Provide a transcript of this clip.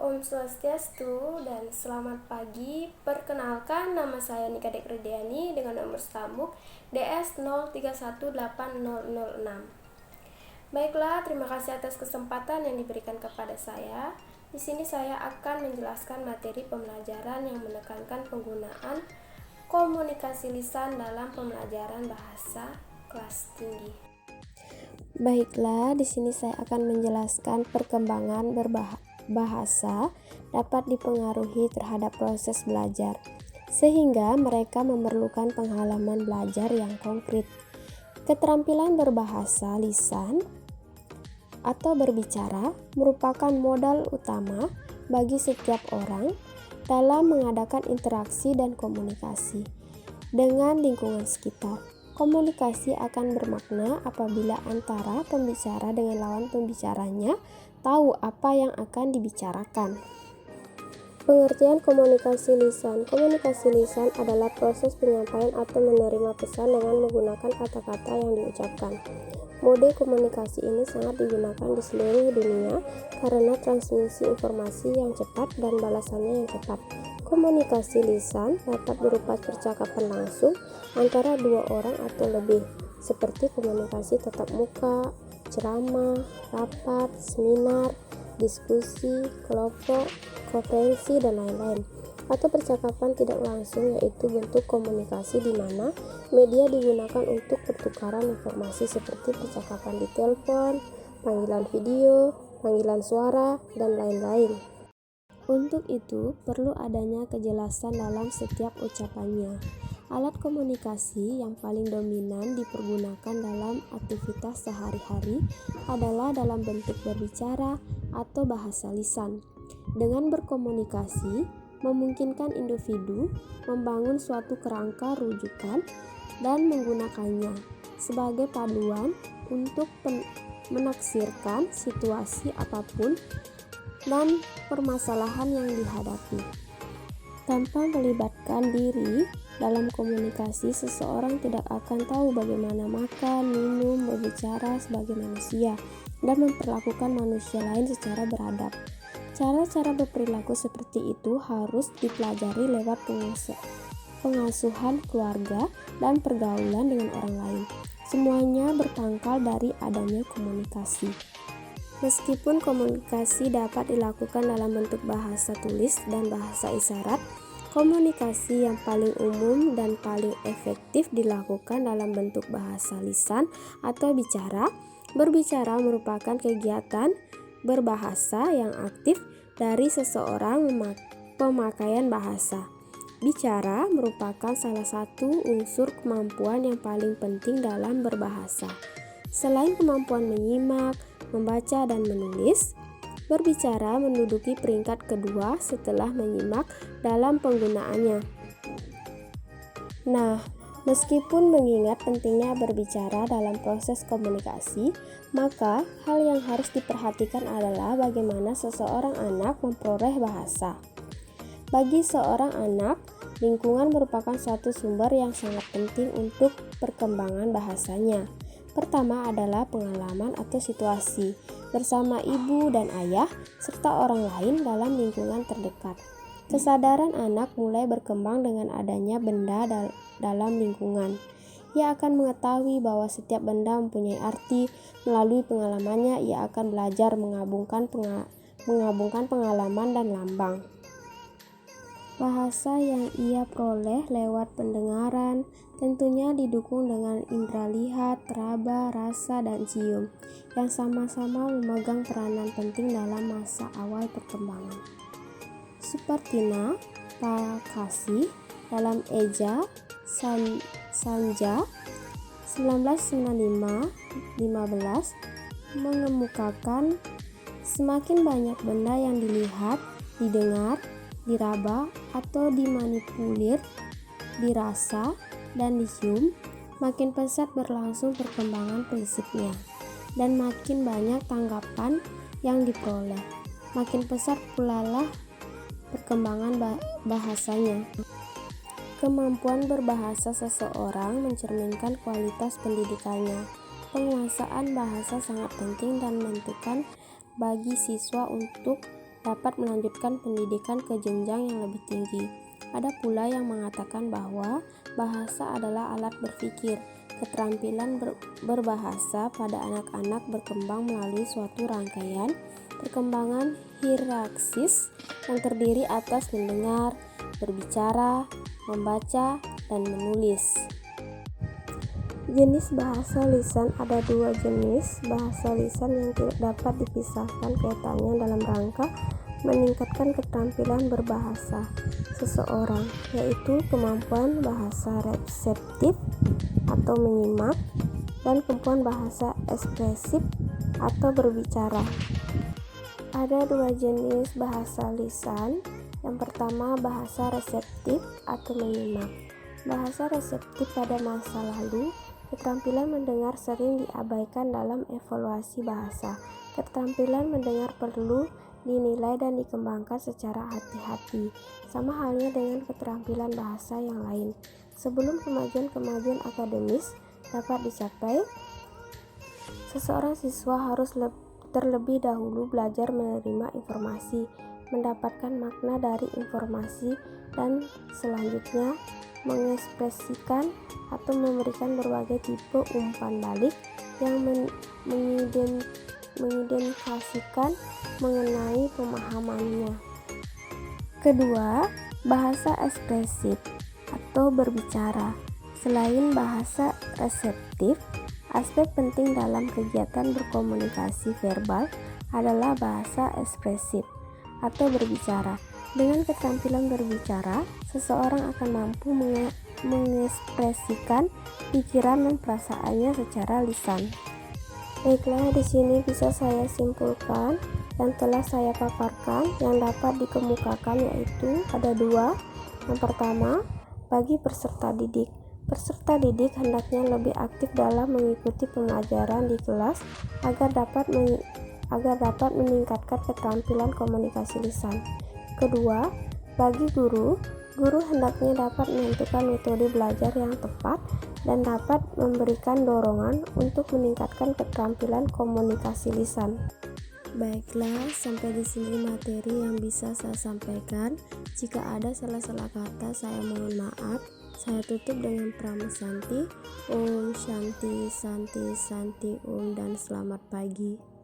Om Swastiastu dan selamat pagi. Perkenalkan, nama saya Nika Dekridiani dengan nomor stambuk DS 03180006. Baiklah, terima kasih atas kesempatan yang diberikan kepada saya. Di sini saya akan menjelaskan materi pembelajaran yang menekankan penggunaan komunikasi lisan dalam pembelajaran bahasa kelas tinggi. Baiklah, di sini saya akan menjelaskan perkembangan bahasa dapat dipengaruhi terhadap proses belajar, sehingga mereka memerlukan pengalaman belajar yang konkret. Keterampilan berbahasa lisan atau berbicara merupakan modal utama bagi setiap orang dalam mengadakan interaksi dan komunikasi dengan lingkungan sekitar. Komunikasi akan bermakna apabila antara pembicara dengan lawan pembicaranya tahu apa yang akan dibicarakan. Pengertian komunikasi lisan. Komunikasi lisan adalah proses penyampaian atau menerima pesan dengan menggunakan kata-kata yang diucapkan. Mode komunikasi ini sangat digunakan di seluruh dunia karena transmisi informasi yang cepat dan balasannya yang cepat. Komunikasi lisan dapat berupa percakapan langsung antara dua orang atau lebih, seperti komunikasi tatap muka, ceramah, rapat, seminar, diskusi, kelompok, konferensi, dan lain-lain. Atau percakapan tidak langsung, yaitu bentuk komunikasi di mana media digunakan untuk pertukaran informasi seperti percakapan di telepon, panggilan video, panggilan suara, dan lain-lain. Untuk itu, perlu adanya kejelasan dalam setiap ucapannya. Alat komunikasi yang paling dominan dipergunakan dalam aktivitas sehari-hari adalah dalam bentuk berbicara atau bahasa lisan. Dengan berkomunikasi, memungkinkan individu membangun suatu kerangka rujukan dan menggunakannya sebagai panduan untuk menaksirkan situasi apapun dan permasalahan yang dihadapi. Tanpa melibatkan diri dalam komunikasi, seseorang tidak akan tahu bagaimana makan, minum, berbicara sebagai manusia, dan memperlakukan manusia lain secara beradab. Cara-cara berperilaku seperti itu harus dipelajari lewat pengasuhan keluarga dan pergaulan dengan orang lain. Semuanya berpangkal dari adanya komunikasi. Meskipun komunikasi dapat dilakukan dalam bentuk bahasa tulis dan bahasa isyarat, komunikasi yang paling umum dan paling efektif dilakukan dalam bentuk bahasa lisan atau bicara. Berbicara merupakan kegiatan berbahasa yang aktif dari seseorang pemakaian bahasa. Bicara merupakan salah satu unsur kemampuan yang paling penting dalam berbahasa. Selain kemampuan menyimak, membaca, dan menulis, berbicara menduduki peringkat kedua setelah menyimak dalam penggunaannya. Nah, meskipun mengingat pentingnya berbicara dalam proses komunikasi, maka hal yang harus diperhatikan adalah bagaimana seseorang anak memperoleh bahasa. Bagi seorang anak, lingkungan merupakan suatu sumber yang sangat penting untuk perkembangan bahasanya. Pertama adalah pengalaman atau situasi bersama ibu dan ayah serta orang lain dalam lingkungan terdekat. Kesadaran anak mulai berkembang dengan adanya benda dalam lingkungan. Ia akan mengetahui bahwa setiap benda mempunyai arti. Melalui pengalamannya, ia akan belajar menggabungkan pengalaman dan lambang. Bahasa yang ia peroleh lewat pendengaran tentunya didukung dengan indera lihat, raba, rasa, dan cium yang sama-sama memegang peranan penting dalam masa awal perkembangan. Supartina Pakasi dalam Eja Sanja 1995-15 mengemukakan semakin banyak benda yang dilihat, didengar, diraba atau dimanipulir, dirasa, dan dicium, makin pesat berlangsung perkembangan prinsipnya, dan makin banyak tanggapan yang diperoleh, makin pesat pula lah perkembangan bahasanya. Kemampuan berbahasa seseorang mencerminkan kualitas pendidikannya. Penguasaan bahasa sangat penting dan menentukan bagi siswa untuk dapat melanjutkan pendidikan ke jenjang yang lebih tinggi. Ada pula yang mengatakan bahwa bahasa adalah alat berpikir. Keterampilan berbahasa pada anak-anak berkembang melalui suatu rangkaian perkembangan hierarkis yang terdiri atas mendengar, berbicara, membaca, dan menulis. Jenis bahasa lisan. Ada dua jenis bahasa lisan yang tidak dapat dipisahkan kaitannya dalam rangka meningkatkan keterampilan berbahasa seseorang, yaitu kemampuan bahasa reseptif atau menyimak dan kemampuan bahasa ekspresif atau berbicara. Ada dua jenis bahasa lisan. Yang pertama, bahasa reseptif atau menyimak. Bahasa reseptif pada masa lalu, keterampilan mendengar sering diabaikan dalam evaluasi bahasa. Keterampilan mendengar perlu dinilai dan dikembangkan secara hati-hati, sama halnya dengan keterampilan bahasa yang lain. Sebelum kemajuan-kemajuan akademis dapat dicapai, seseorang siswa harus terlebih dahulu belajar menerima informasi, mendapatkan makna dari informasi, dan selanjutnya mengekspresikan atau memberikan berbagai tipe umpan balik yang mengidentifikasikan mengenai pemahamannya. Kedua, bahasa ekspresif atau berbicara. Selain bahasa reseptif, aspek penting dalam kegiatan berkomunikasi verbal adalah bahasa ekspresif atau berbicara. Dengan keterampilan berbicara, seseorang akan mampu mengekspresikan pikiran dan perasaannya secara lisan. Baiklah, di sini bisa saya simpulkan yang telah saya paparkan yang dapat dikemukakan, yaitu ada dua. Yang pertama, bagi peserta didik. Peserta didik hendaknya lebih aktif dalam mengikuti pembelajaran di kelas agar dapat meningkatkan keterampilan komunikasi lisan. Kedua, bagi guru hendaknya dapat menentukan metode belajar yang tepat dan dapat memberikan dorongan untuk meningkatkan keterampilan komunikasi lisan. Baiklah, sampai di sini materi yang bisa saya sampaikan. Jika ada salah-salah kata, saya mohon maaf. Saya tutup dengan Pramusanti. Om Shanti Santi Santi Om, dan selamat pagi.